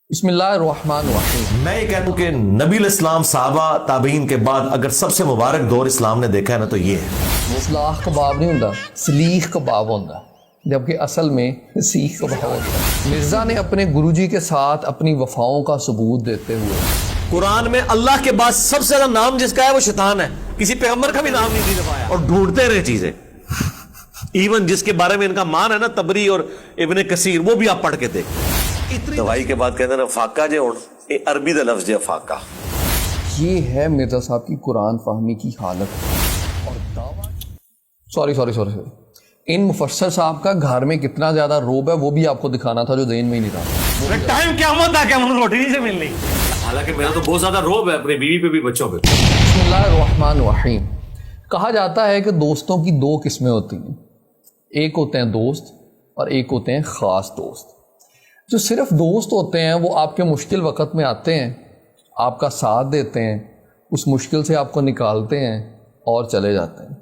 بسم اللہ الرحمن الرحیم۔ میں یہ کہتا ہوں کہ نبی الاسلام صحابہ تابعین کے بعد اگر سب سے مبارک دور اسلام نے دیکھا ہے نا تو یہ ہے۔ سلاخ کباب نہیں ہوتا، سلیخ کباب ہوتا، جبکہ اصل میں سیخ کباب ہوتا ہے۔ مرزا نے اپنے گروجی کے ساتھ اپنی وفاؤں کا ثبوت دیتے ہوئے قرآن میں اللہ کے بعد سب سے زیادہ نام جس کا ہے وہ شیطان ہے، کسی پیغمبر کا بھی نام نہیں دیا اور ڈھونڈتے رہے چیزیں۔ ایون جس کے بارے میں ان کا مان ہے نا تبری اور ابن کثیر، وہ بھی آپ پڑھ کے دیکھیں۔ دوائی کے بعد کہتے ہیں نا فاقہ جو یہ عربی دا لفظ ہے فاقہ۔ یہ ہے مرزا صاحب کی قرآن فہمی کی حالت اور دعویٰ۔ سوری ان مفسر صاحب کا گھر میں کتنا زیادہ روب ہے وہ بھی آپ کو دکھانا تھا جو ذہن میں ہی نہیں تھا۔ ٹائم کیا ہوتا ہے کہ ہم روٹی نہیں سے مل رہی، حالانکہ میرا تو بہت زیادہ روب ہے اپنی بیوی پہ بھی بچوں پہ۔ بسم اللہ الرحمن الرحیم۔ کہا جاتا ہے کہ دوستوں کی دو قسمیں ہوتی ہیں، ایک ہوتے ہیں دوست اور ایک ہوتے ہیں خاص دوست۔ جو صرف دوست ہوتے ہیں وہ آپ کے مشکل وقت میں آتے ہیں، آپ کا ساتھ دیتے ہیں، اس مشکل سے آپ کو نکالتے ہیں اور چلے جاتے ہیں۔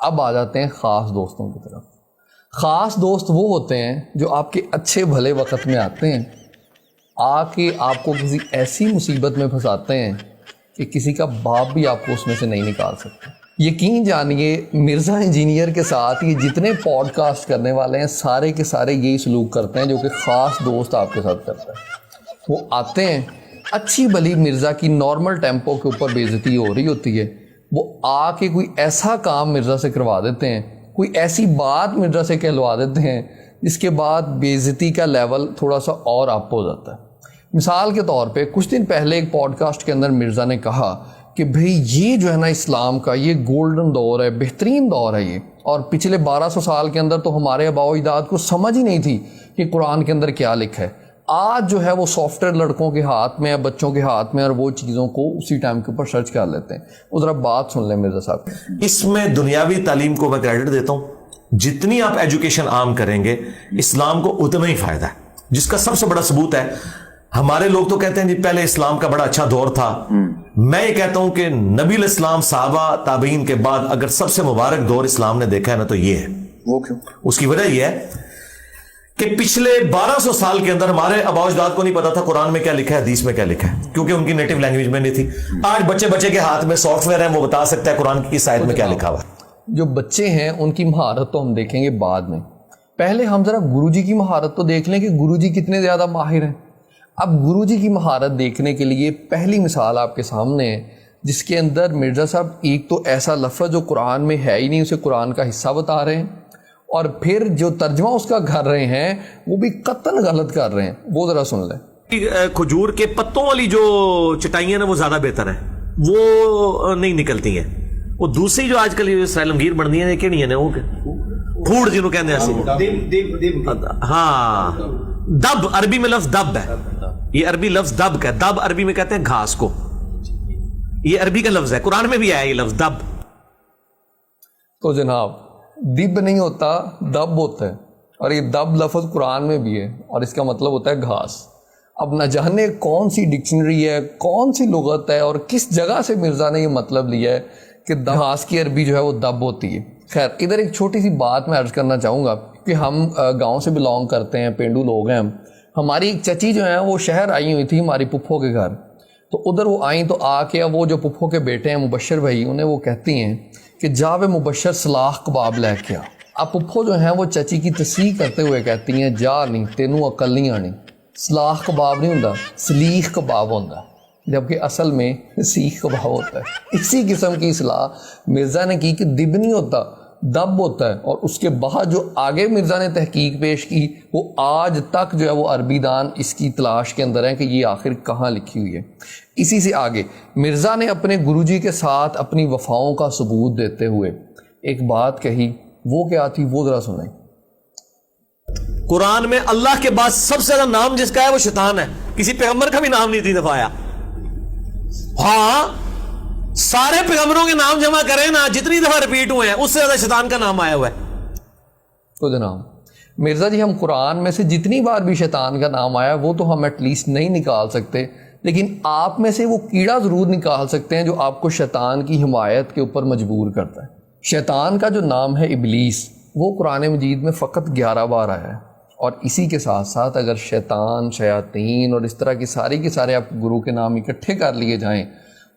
اب آ جاتے ہیں خاص دوستوں کی طرف۔ خاص دوست وہ ہوتے ہیں جو آپ کے اچھے بھلے وقت میں آتے ہیں، آ کے آپ کو کسی ایسی مصیبت میں پھنساتے ہیں کہ کسی کا باپ بھی آپ کو اس میں سے نہیں نکال سکتا۔ یقین جانیے مرزا انجینئر کے ساتھ یہ جتنے پوڈ کاسٹ کرنے والے ہیں سارے کے سارے یہی سلوک کرتے ہیں جو کہ خاص دوست آپ کے ساتھ کرتا ہے۔ وہ آتے ہیں، اچھی بھلی مرزا کی نارمل ٹیمپو کے اوپر بے عزتی ہو رہی ہوتی ہے، وہ آ کے کوئی ایسا کام مرزا سے کروا دیتے ہیں، کوئی ایسی بات مرزا سے کہلوا دیتے ہیں جس کے بعد بے عزتی کا لیول تھوڑا سا اور اپ ہو جاتا ہے۔ مثال کے طور پہ کچھ دن پہلے ایک پوڈ کاسٹ کے اندر مرزا نے کہا کہ بھئی یہ جو ہے نا اسلام کا یہ گولڈن دور ہے، بہترین دور ہے یہ، اور پچھلے 1200 سال کے اندر تو ہمارے آباء و اجداد کو سمجھ ہی نہیں تھی کہ قرآن کے اندر کیا لکھا ہے۔ آج جو ہے وہ سافٹ ویئر لڑکوں کے ہاتھ میں، بچوں کے ہاتھ میں، اور وہ چیزوں کو اسی ٹائم کے اوپر سرچ کر لیتے ہیں۔ ذرا بات سن لیں مرزا صاحب۔ اس میں دنیاوی تعلیم کو میں کریڈٹ دیتا ہوں، جتنی آپ ایجوکیشن عام کریں گے اسلام کو اتنا ہی فائدہ ہے، جس کا سب سے بڑا ثبوت ہے ہمارے لوگ تو کہتے ہیں جی پہلے اسلام کا بڑا اچھا دور تھا۔ میں یہ کہتا ہوں کہ نبی الاسلام صحابہ تابعین کے بعد اگر سب سے مبارک دور اسلام نے دیکھا ہے نا تو یہ ہے۔ وہ کیوں؟ اس کی وجہ یہ ہے کہ پچھلے 1200 سال کے اندر ہمارے آباء و اجداد کو نہیں پتا تھا قرآن میں کیا لکھا ہے، حدیث میں کیا لکھا ہے، کیونکہ ان کی نیٹو لینگویج میں نہیں تھی۔ آج بچے کے ہاتھ میں سافٹ ویئر ہے، وہ بتا سکتا ہے قرآن کی کس آیت میں کیا لکھا ہوا ہے۔ جو بچے ہیں ان کی مہارت تو ہم دیکھیں گے بعد میں، پہلے ہم ذرا گروجی کی مہارت تو دیکھ لیں کہ گروجی کتنے زیادہ ماہر ہیں۔ اب گروجی کی مہارت دیکھنے کے لیے پہلی مثال آپ کے سامنے ہے، جس کے اندر مرزا صاحب ایک تو ایسا لفظ جو قرآن میں ہے ہی نہیں اسے قرآن کا حصہ بتا رہے ہیں، اور پھر جو ترجمہ اس کا کر رہے ہیں وہ بھی قطعاً غلط کر رہے ہیں۔ وہ ذرا سن لیں۔ کھجور کے پتوں والی جو چٹائیاں نا وہ زیادہ بہتر ہے، وہ نہیں نکلتی ہیں۔ وہ دوسری جو آج کل سیلمگیر بنتی ہیں کہڑی ہیں وہ پھوڑ جنہوں کہتے ہیں، ہاں دب، عربی میں لفظ دب ہے، یہ عربی لفظ دب کا ہے۔ دب عربی میں کہتے ہیں گھاس کو، یہ عربی کا لفظ ہے، قرآن میں بھی آیا یہ لفظ دب۔ تو جناب دب نہیں ہوتا، دب ہوتا ہے، اور یہ دب لفظ قرآن میں بھی ہے اور اس کا مطلب ہوتا ہے گھاس۔ اب نہ جانے کون سی ڈکشنری ہے، کون سی لغت ہے اور کس جگہ سے مرزا نے یہ مطلب لیا ہے کہ گھاس کی عربی جو ہے وہ دب ہوتی ہے۔ خیر ادھر ایک چھوٹی سی بات میں عرض کرنا چاہوں گا کہ ہم گاؤں سے بلانگ کرتے ہیں، پینڈو لوگ ہیں۔ ہماری ایک چچی جو ہیں وہ شہر آئی ہوئی تھی ہماری پپھو کے گھر، تو ادھر وہ آئیں تو آ کے وہ جو پپھو کے بیٹے ہیں مبشر بھائی، انہیں وہ کہتی ہیں کہ جا وے مبشر سلاخ کباب لے کے آ۔ اب پپھو جو ہیں وہ چچی کی تصحیح کرتے ہوئے کہتی ہیں جا نہیں تینوں عقل نہیں آنی، سلاخ کباب نہیں ہوتا، سلیخ کباب ہوتا، جبکہ اصل میں سیخ کباب ہوتا ہے۔ اسی قسم کی اصلاح مرزا نے کی کہ دب نہیں ہوتا، دب ہوتا ہے، اور اس کے بعد جو آگے مرزا نے تحقیق پیش کی وہ آج تک جو ہے وہ عربی دان اس کی تلاش کے اندر ہیں کہ یہ آخر کہاں لکھی ہوئی ہے۔ اسی سے آگے مرزا نے اپنے گروجی کے ساتھ اپنی وفاؤں کا ثبوت دیتے ہوئے ایک بات کہی، وہ کیا تھی وہ ذرا سنیں۔ قرآن میں اللہ کے بعد سب سے زیادہ نام جس کا ہے وہ شیطان ہے، کسی پیغمبر کا بھی نام نہیں دفعہ آیا۔ ہاں سارے پیغمبروں کے نام جمع کریں نا، جتنی دفعہ ریپیٹ ہوئے ہیں اس سے زیادہ شیطان کا نام آیا ہوا ہے۔ تو جناب مرزا جی ہم قرآن میں سے جتنی بار بھی شیطان کا نام آیا وہ تو ہم ایٹ لیسٹ نہیں نکال سکتے، لیکن آپ میں سے وہ کیڑا ضرور نکال سکتے ہیں جو آپ کو شیطان کی حمایت کے اوپر مجبور کرتا ہے۔ شیطان کا جو نام ہے ابلیس، وہ قرآن مجید میں فقط 11 بار آیا ہے، اور اسی کے ساتھ ساتھ اگر شیطان، شیاطین اور اس طرح کی سارے آپ گروہ کے نام اکٹھے کر لیے جائیں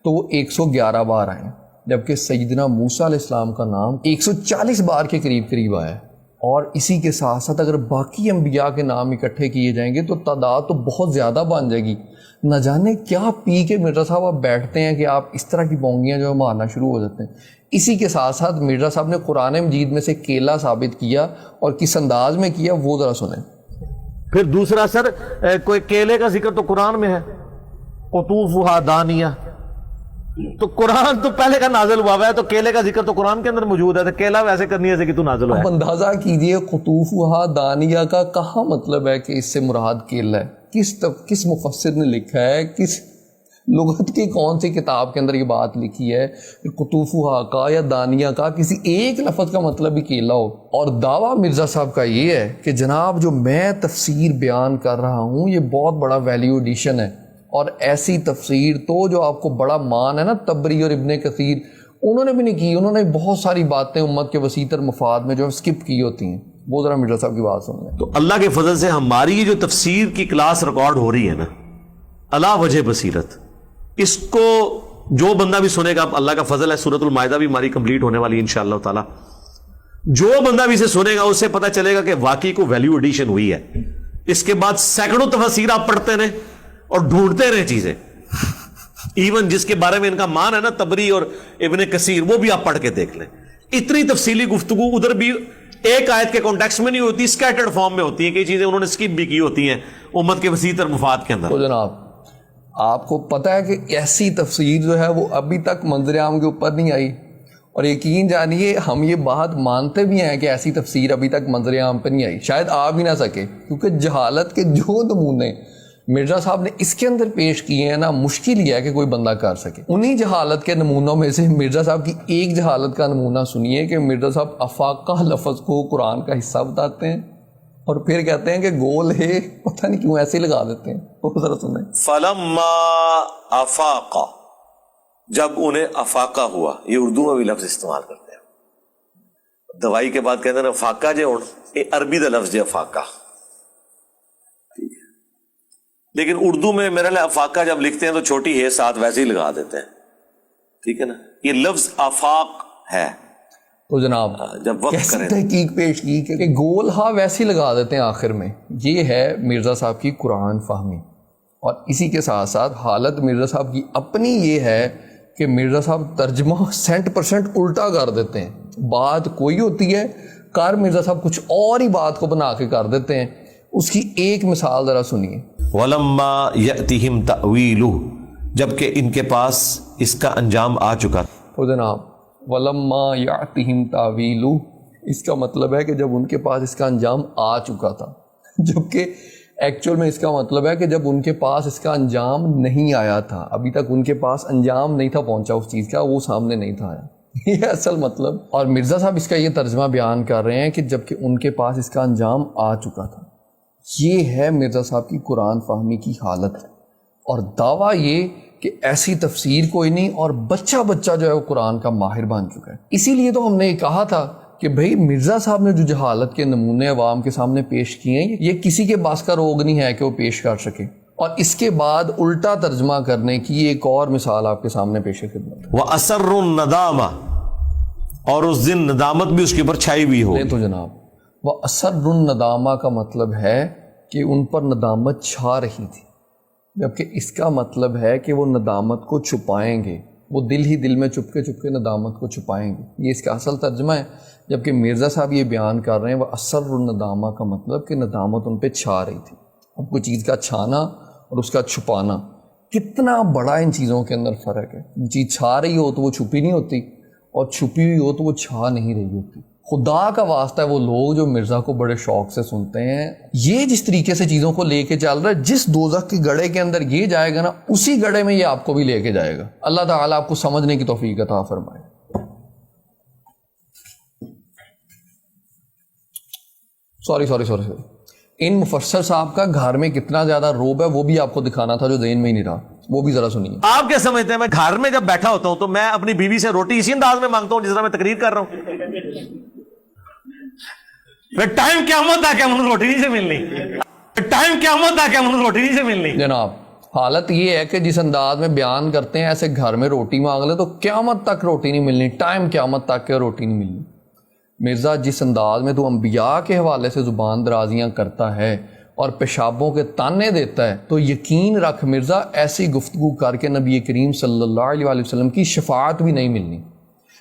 تو وہ 111 بار آئیں، جبکہ سیدنا موسیٰ علیہ السلام کا نام 140 بار کے قریب آیا ہے۔ اور اسی کے ساتھ ساتھ اگر باقی انبیاء کے نام اکٹھے کیے جائیں گے تو تعداد تو بہت زیادہ بن جائے گی۔ نہ جانے کیا پی کے مرزا صاحب آپ بیٹھتے ہیں کہ آپ اس طرح کی بونگیاں جو مارنا شروع ہو جاتے ہیں۔ اسی کے ساتھ ساتھ مرزا صاحب نے قرآن مجید میں سے کیلا ثابت کیا، اور کس انداز میں کیا وہ ذرا سنیں۔ پھر دوسرا سر، کوئی کیلے کا ذکر تو قرآن میں ہے، قطوفھا دانیہ، تو قرآن تو پہلے کا نازل ہوا ہے، تو کیلے کا ذکر تو قرآن کے اندر موجود ہے، تو کیلا ویسے کرنی ہے کہ تو نازل ہوا ہے۔ اب اندازہ کیجئے قطوفھا دانیہ کا کہاں مطلب ہے کہ اس سے مراد کیلا ہے؟ کس مفسر نے لکھا ہے، کس لغت کی کون سی کتاب کے اندر یہ بات لکھی ہے کہ قطوفھا کا یا دانیہ کا کسی ایک لفظ کا مطلب ہی کیلا ہو؟ اور دعویٰ مرزا صاحب کا یہ ہے کہ جناب جو میں تفسیر بیان کر رہا ہوں یہ بہت بڑا ویلیو ایڈیشن ہے، اور ایسی تفسیر تو جو آپ کو بڑا مان ہے نا تبری اور ابن کثیر، انہوں نے بھی نہیں کی، انہوں نے بہت ساری باتیں امت کے وسیع تر مفاد میں جو سکپ کی ہوتی ہیں۔ وہ ذرا مرزا صاحب کی بات سن لیں۔ تو اللہ کے فضل سے ہماری یہ جو تفسیر کی کلاس ریکارڈ ہو رہی ہے نا، اللہ وجہ بصیرت، اس کو جو بندہ بھی سنے گا، اللہ کا فضل ہے سورۃ المائدہ بھی ہماری کمپلیٹ ہونے والی انشاءاللہ تعالی، جو بندہ بھی اسے سنے گا اس سے پتہ چلے گا کہ واقعی کو ویلیو ایڈیشن ہوئی ہے۔ اس کے بعد سینکڑوں تفاسیر آپ پڑھتے رہیں اور ڈھونڈتے رہیں چیزیں، ایون جس کے بارے میں ان کا مان ہے نا تبری اور ابن کثیر، وہ بھی آپ پڑھ کے دیکھ لیں۔ اتنی تفصیلی گفتگو ادھر بھی ایک آیت کے کانٹیکسٹ میں نہیں ہوتی، اسکیٹرڈ فارم میں ہوتی ہیں، کئی چیزیں انہوں نے اسکپ بھی کی ہوتی ہیں امت کے وسیع تر مفاد کے اندر۔ تو جناب آپ کو پتہ ہے کہ ایسی تفسیر جو ہے وہ ابھی تک منظر عام کے اوپر نہیں آئی، اور یقین جانیے ہم یہ بات مانتے بھی ہیں کہ ایسی تفسیر ابھی تک منظر عام پہ نہیں آئی، شاید آ بھی نہ سکے، کیونکہ جہالت کے جو نمونے مرزا صاحب نے اس کے اندر پیش کیے ہیں نا، مشکل ہی ہے کہ کوئی بندہ کر سکے۔ انہی جہالت کے نمونوں میں سے مرزا صاحب کی ایک جہالت کا نمونہ سنیے کہ مرزا صاحب افاقہ لفظ کو قرآن کا حصہ بتاتے ہیں اور پھر کہتے ہیں کہ گول ہے، پتہ نہیں کیوں ایسے ہی لگا دیتے ہیں۔ وہ ذرا سنیں۔ فلما افاقہ، جب انہیں افاقہ ہوا، یہ اردو میں بھی لفظ استعمال کرتے ہیں، دوائی کے بعد کہتے ہیں افاقہ جو عربی دا لفظ ہے افاقہ، لیکن اردو میں میرے لیے افاقہ جب لکھتے ہیں تو چھوٹی ہے ساتھ ویسے ہی لگا دیتے ہیں، ٹھیک ہے نا، یہ لفظ آفاق ہے۔ تو جناب جب وقت کیسی کریں تحقیق پیش کی کہ گول ہاں ویسے ہی لگا دیتے ہیں آخر میں، یہ ہے مرزا صاحب کی قرآن فہمی۔ اور اسی کے ساتھ ساتھ حالت مرزا صاحب کی اپنی یہ ہے کہ مرزا صاحب ترجمہ 100% الٹا کر دیتے ہیں، بات کوئی ہوتی ہے کر مرزا صاحب کچھ اور ہی بات کو بنا کے کر دیتے ہیں۔ اس کی ایک مثال ذرا سنیے۔ وَلَمَّا يَأْتِهِمْ تَأْوِيلُهُ، جبکہ ان کے پاس اس کا انجام آ چکا۔ تو جناب وَلَمَّا يَأْتِهِمْ تَأْوِيلُهُ، اس کا مطلب ہے کہ جب ان کے پاس اس کا انجام آ چکا تھا، جبکہ ایکچوئل میں اس کا مطلب ہے کہ جب ان کے پاس اس کا انجام نہیں آیا تھا، ابھی تک ان کے پاس انجام نہیں تھا پہنچا اس چیز کا، وہ سامنے نہیں تھا آیا، یہ اصل مطلب۔ اور مرزا صاحب اس کا یہ ترجمہ بیان کر رہے ہیں کہ جبکہ ان کے پاس اس کا انجام آ چکا تھا۔ یہ ہے مرزا صاحب کی قرآن فہمی کی حالت، اور دعویٰ یہ کہ ایسی تفسیر کوئی نہیں، اور بچہ جو ہے وہ قرآن کا ماہر بن چکا ہے۔ اسی لیے تو ہم نے یہ کہا تھا کہ بھئی مرزا صاحب نے جو جہالت کے نمونے عوام کے سامنے پیش کیے ہیں، یہ کسی کے باس کا روگ نہیں ہے کہ وہ پیش کر سکے۔ اور اس کے بعد الٹا ترجمہ کرنے کی ایک اور مثال آپ کے سامنے پیش خدمت ہے۔ وَأَسَرُّ النَّدَامَةَ، اور اس دن ندامت بھی اس کے اوپر چھائی ہوئی ہو۔ تو جناب وَأَسَرُّ النَّدَامَةَ کا مطلب ہے کہ ان پر ندامت چھا رہی تھی، جبکہ اس کا مطلب ہے کہ وہ ندامت کو چھپائیں گے، وہ دل ہی دل میں چپ کے ندامت کو چھپائیں گے، یہ اس کا اصل ترجمہ ہے۔ جبکہ مرزا صاحب یہ بیان کر رہے ہیں وَأَسَرُّ النَّدَامَةَ کا مطلب کہ ندامت ان پہ چھا رہی تھی۔ اب کوئی چیز کا چھانا اور اس کا چھپانا، کتنا بڑا ان چیزوں کے اندر فرق ہے۔ چیز چھا رہی ہو تو وہ چھپی نہیں ہوتی، اور چھپی ہوئی ہو تو وہ چھا نہیں رہی ہوتی۔ خدا کا واسطہ ہے وہ لوگ جو مرزا کو بڑے شوق سے سنتے ہیں، یہ جس طریقے سے چیزوں کو لے کے چل رہا ہے، جس دوزخ کے گڑھے کے اندر یہ جائے گا نا، اسی گڑھے میں یہ آپ کو بھی لے کے جائے گا۔ اللہ تعالیٰ آپ کو سمجھنے کی توفیق عطا فرمائے۔ سوری ان مفسر صاحب کا گھر میں کتنا زیادہ روب ہے وہ بھی آپ کو دکھانا تھا جو ذہن میں ہی نہیں رہا، وہ بھی ذرا سنیے۔ آپ کیا سمجھتے ہیں میں گھر میں جب بیٹھا ہوتا ہوں تو میں اپنی بیوی سے روٹی اسی انداز میں مانگتا ہوں جس طرح میں تقریر کر رہا ہوں؟ ٹائم قیامت آ کے ہم روٹی نہیں سے ملنی, ٹائم قیامت آ کے ہم روٹی نہیں سے ملنی. جناب حالت یہ ہے کہ جس انداز میں بیان کرتے ہیں ایسے گھر میں روٹی مانگ لے تو قیامت تک روٹی نہیں ملنی, ٹائم قیامت تک کے روٹی نہیں ملنی. مرزا جس انداز میں تو انبیاء کے حوالے سے زبان درازیاں کرتا ہے اور پیشابوں کے تانے دیتا ہے, تو یقین رکھ مرزا ایسی گفتگو کر کے نبی کریم صلی اللہ علیہ وآلہ وسلم کی شفاعت بھی نہیں ملنی.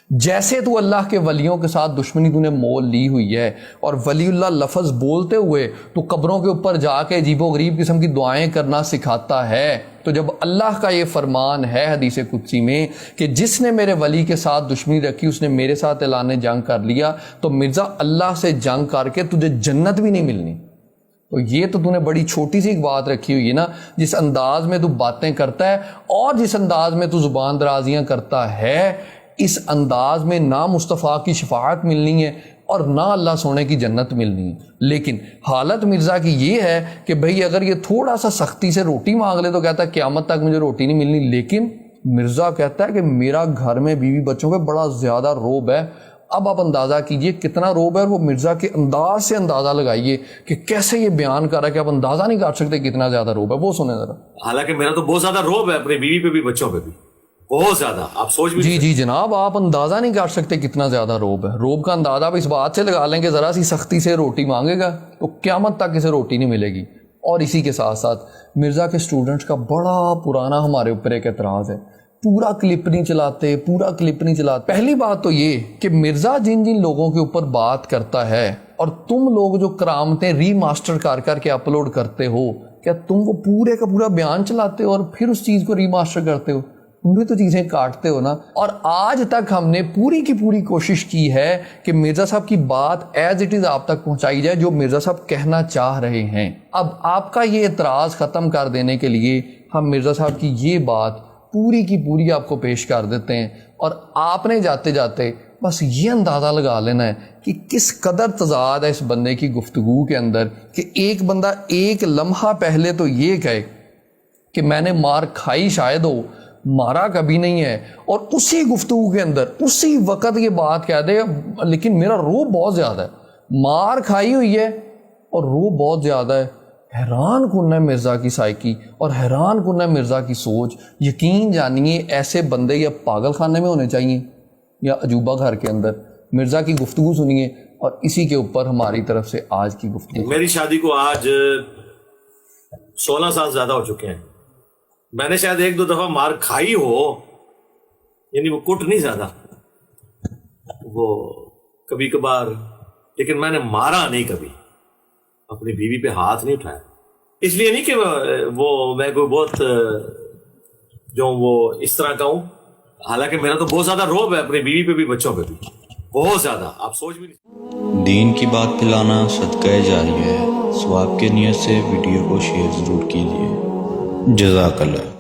جیسے تو اللہ کے ولیوں کے ساتھ دشمنی تو نے مول لی ہوئی ہے اور ولی اللہ لفظ بولتے ہوئے تو قبروں کے اوپر جا کے عجیب و غریب قسم کی دعائیں کرنا سکھاتا ہے, تو جب اللہ کا یہ فرمان ہے حدیث قدسی میں کہ جس نے میرے ولی کے ساتھ دشمنی رکھی اس نے میرے ساتھ اعلان جنگ کر لیا, تو مرزا اللہ سے جنگ کر کے تجھے جنت بھی نہیں ملنی. تو یہ تو نے بڑی چھوٹی سی ایک بات رکھی ہوئی ہے نا, جس انداز میں تو باتیں کرتا ہے اور جس انداز میں تو زبان درازیاں کرتا ہے, اس انداز میں نہ مصطفیٰ کی شفاعت ملنی ہے اور نہ اللہ سونے کی جنت ملنی ہے. لیکن حالت مرزا کی یہ ہے کہ بھئی اگر یہ تھوڑا سا سختی سے روٹی مانگ لے تو کہتا ہے قیامت تک مجھے روٹی نہیں ملنی. لیکن مرزا کہتا ہے کہ میرا گھر میں بیوی بچوں پہ بڑا زیادہ روب ہے. اب آپ اندازہ کیجئے کتنا روب ہے, اور وہ مرزا کے انداز سے اندازہ لگائیے کہ کیسے یہ بیان کر رہا ہے کہ آپ اندازہ نہیں کر سکتے کتنا زیادہ روب ہے. وہ سنیں ذرا. حالانکہ میرا تو بہت زیادہ روب ہے اپنی بیوی پہ بھی بچوں پہ بھی, بہت زیادہ. آپ سوچ بھی جی جناب, آپ اندازہ نہیں کر سکتے کتنا زیادہ روب ہے. روب کا اندازہ آپ اس بات سے لگا لیں کہ ذرا سی سختی سے روٹی مانگے گا تو قیامت تک اسے روٹی نہیں ملے گی. اور اسی کے ساتھ ساتھ مرزا کے اسٹوڈنٹس کا بڑا پرانا ہمارے اوپر ایک اعتراض ہے, پورا کلپ نہیں چلاتے. پہلی بات تو یہ کہ مرزا جن لوگوں کے اوپر بات کرتا ہے اور تم لوگ جو کرامتیں ری ماسٹر کر کے اپلوڈ کرتے ہو, کیا تم وہ پورے کا پورا بیان چلاتے ہو اور پھر اس چیز کو ری ماسٹر کرتے ہو؟ تم بھی تو چیزیں کاٹتے ہو نا. اور آج تک ہم نے پوری کی پوری کوشش کی ہے کہ مرزا صاحب کی بات ایز اٹ از آپ تک پہنچائی جائے جو مرزا صاحب کہنا چاہ رہے ہیں. اب آپ کا یہ اعتراض ختم کر دینے کے لیے ہم مرزا صاحب کی یہ بات پوری کی پوری آپ کو پیش کر دیتے ہیں, اور آپ نے جاتے جاتے بس یہ اندازہ لگا لینا ہے کہ کس قدر تضاد ہے اس بندے کی گفتگو کے اندر کہ ایک بندہ ایک لمحہ پہلے تو یہ کہے کہ میں نے مار کھائی شاید ہو, مارا کبھی نہیں ہے, اور اسی گفتگو کے اندر اسی وقت یہ بات کہہ دے لیکن میرا روب بہت زیادہ ہے, مار کھائی ہوئی ہے اور روب بہت زیادہ ہے. حیران کن ہے مرزا کی سائیکی اور حیران کن ہے مرزا کی سوچ. یقین جانیے ایسے بندے یا پاگل خانے میں ہونے چاہیے یا عجوبہ گھر کے اندر. مرزا کی گفتگو سنیے اور اسی کے اوپر ہماری طرف سے آج کی گفتگو. میری شادی کو آج 16 سال زیادہ ہو چکے ہیں. میں نے شاید 1-2 دفعہ مار کھائی ہو, یعنی وہ کٹ نہیں زیادہ, وہ کبھی کبھار, لیکن میں نے مارا نہیں کبھی, اپنی بیوی پہ ہاتھ نہیں اٹھایا. اس لیے نہیں کہ وہ میں کوئی بہت جو وہ اس طرح کا ہوں, حالانکہ میرا تو بہت زیادہ روب ہے اپنی بیوی پہ بھی بچوں پہ بھی, بہت زیادہ. آپ سوچ بھی نہیں. دین کی بات پھیلانا صدقہ جاریہ ہے. ثواب کے نیت سے ویڈیو کو شیئر ضرور کیجیے. جزاک اللہ.